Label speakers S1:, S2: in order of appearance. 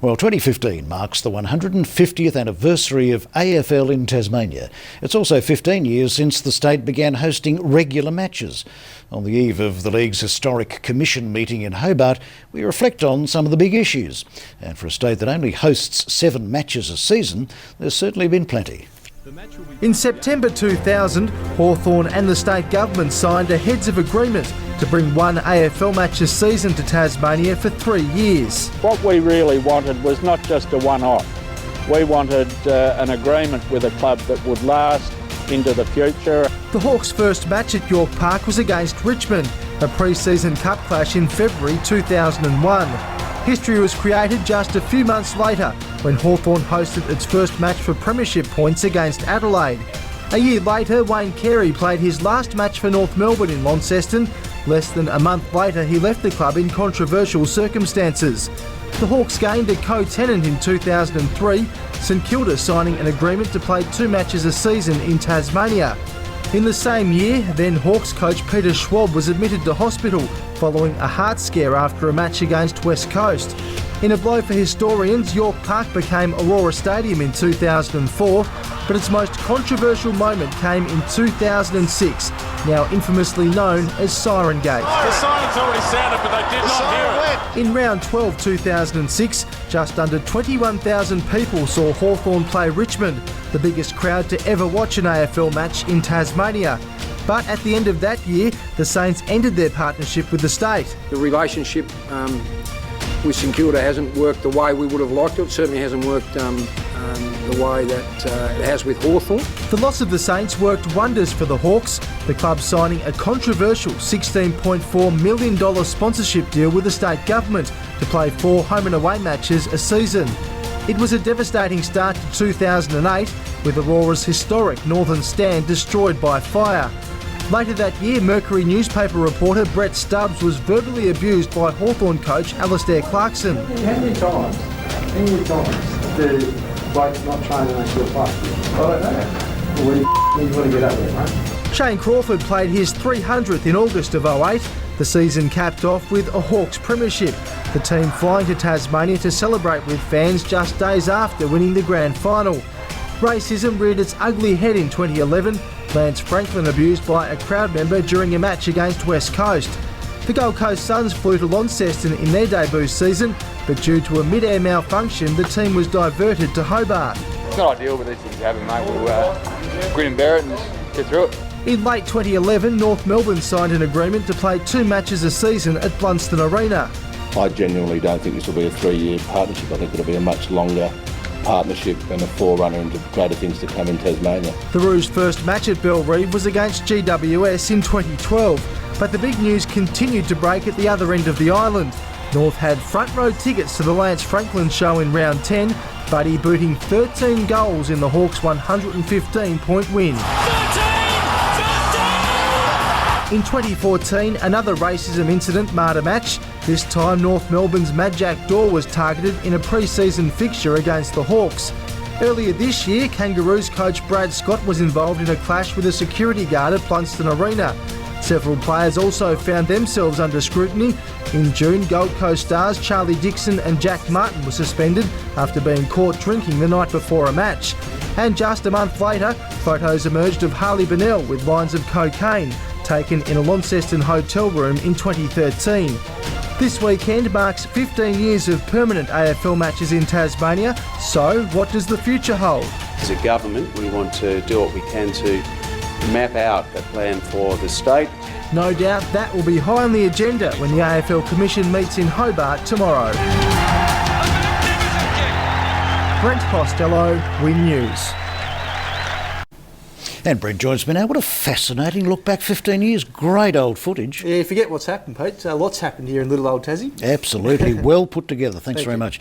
S1: Well, 2015 marks the 150th anniversary of AFL in Tasmania. It's also 15 years since the state began hosting regular matches. On the eve of the League's historic commission meeting in Hobart, we reflect on some of the big issues. And for a state that only hosts 7 matches a season, there's certainly been plenty.
S2: In September 2000, Hawthorn and the state government signed a heads of agreement to bring one AFL match a season to Tasmania for 3 years.
S3: What we really wanted was not just a one-off. We wanted an agreement with a club that would last into the future.
S2: The Hawks' first match at York Park was against Richmond, a pre-season cup clash in February 2001. History was created just a few months later when Hawthorn hosted its first match for premiership points against Adelaide. A year later, Wayne Carey played his last match for North Melbourne in Launceston. Less than a month later, he left the club in controversial circumstances. The Hawks gained a co-tenant in 2003, St Kilda signing an agreement to play 2 matches a season in Tasmania. In the same year, then Hawks coach Peter Schwab was admitted to hospital following a heart scare after a match against West Coast. In a blow for historians, York Park became Aurora Stadium in 2004, but its most controversial moment came in 2006, now infamously known as Siren Gate.
S4: The siren's already sounded, but they did not hear it.
S2: In round 12 2006, just under 21,000 people saw Hawthorn play Richmond, the biggest crowd to ever watch an AFL match in Tasmania. But at the end of that year, the Saints ended their partnership with the state.
S5: The relationship with St Kilda hasn't worked the way we would have liked it. It certainly hasn't worked the way that it has with Hawthorn.
S2: The loss of the Saints worked wonders for the Hawks, the club signing a controversial $16.4 million sponsorship deal with the state government to play 4 home and away matches a season. It was a devastating start to 2008, with Aurora's historic northern stand destroyed by fire. Later that year, Mercury newspaper reporter Brett Stubbs was verbally abused by Hawthorn coach Alastair Clarkson.
S6: How many times the bloke's not training us to play? I don't know. Well, you want to get up there, mate?
S2: Shane Crawford played his 300th in August of 08. The season capped off with a Hawks premiership, the team flying to Tasmania to celebrate with fans just days after winning the grand final. Racism reared its ugly head in 2011, Lance Franklin abused by a crowd member during a match against West Coast. The Gold Coast Suns flew to Launceston in their debut season, but due to a mid-air malfunction, the team was diverted to Hobart.
S7: It's not ideal, but these things happen, mate. We'll grin and bear it and just get through it.
S2: In late 2011, North Melbourne signed an agreement to play 2 matches a season at Blunston Arena.
S8: I genuinely don't think this will be a 3-year partnership. I think it'll be a much longer partnership and a forerunner into greater things to come in Tasmania.
S2: The Roos' first match at Bellerive was against GWS in 2012, but the big news continued to break at the other end of the island. North had front row tickets to the Lance Franklin show in round 10, Buddy booting 13 goals in the Hawks' 115-point win. In 2014, another racism incident marred a match. This time, North Melbourne's Mad Jack Daw was targeted in a pre-season fixture against the Hawks. Earlier this year, Kangaroos coach Brad Scott was involved in a clash with a security guard at Blunston Arena. Several players also found themselves under scrutiny. In June, Gold Coast stars Charlie Dixon and Jack Martin were suspended after being caught drinking the night before a match. And just a month later, photos emerged of Harley Bennell with lines of cocaine, taken in a Launceston hotel room in 2013. This weekend marks 15 years of permanent AFL matches in Tasmania, so what does the future hold?
S9: As a government, we want to do what we can to map out a plan for the state.
S2: No doubt that will be high on the agenda when the AFL Commission meets in Hobart tomorrow. Brent Costelloe, Win News.
S1: And Brent joins me now. What a fascinating look back 15 years. Great old footage.
S10: Yeah, forget what's happened, Pete. Lots happened here in little old Tassie.
S1: Absolutely. Well put together. Thanks very much.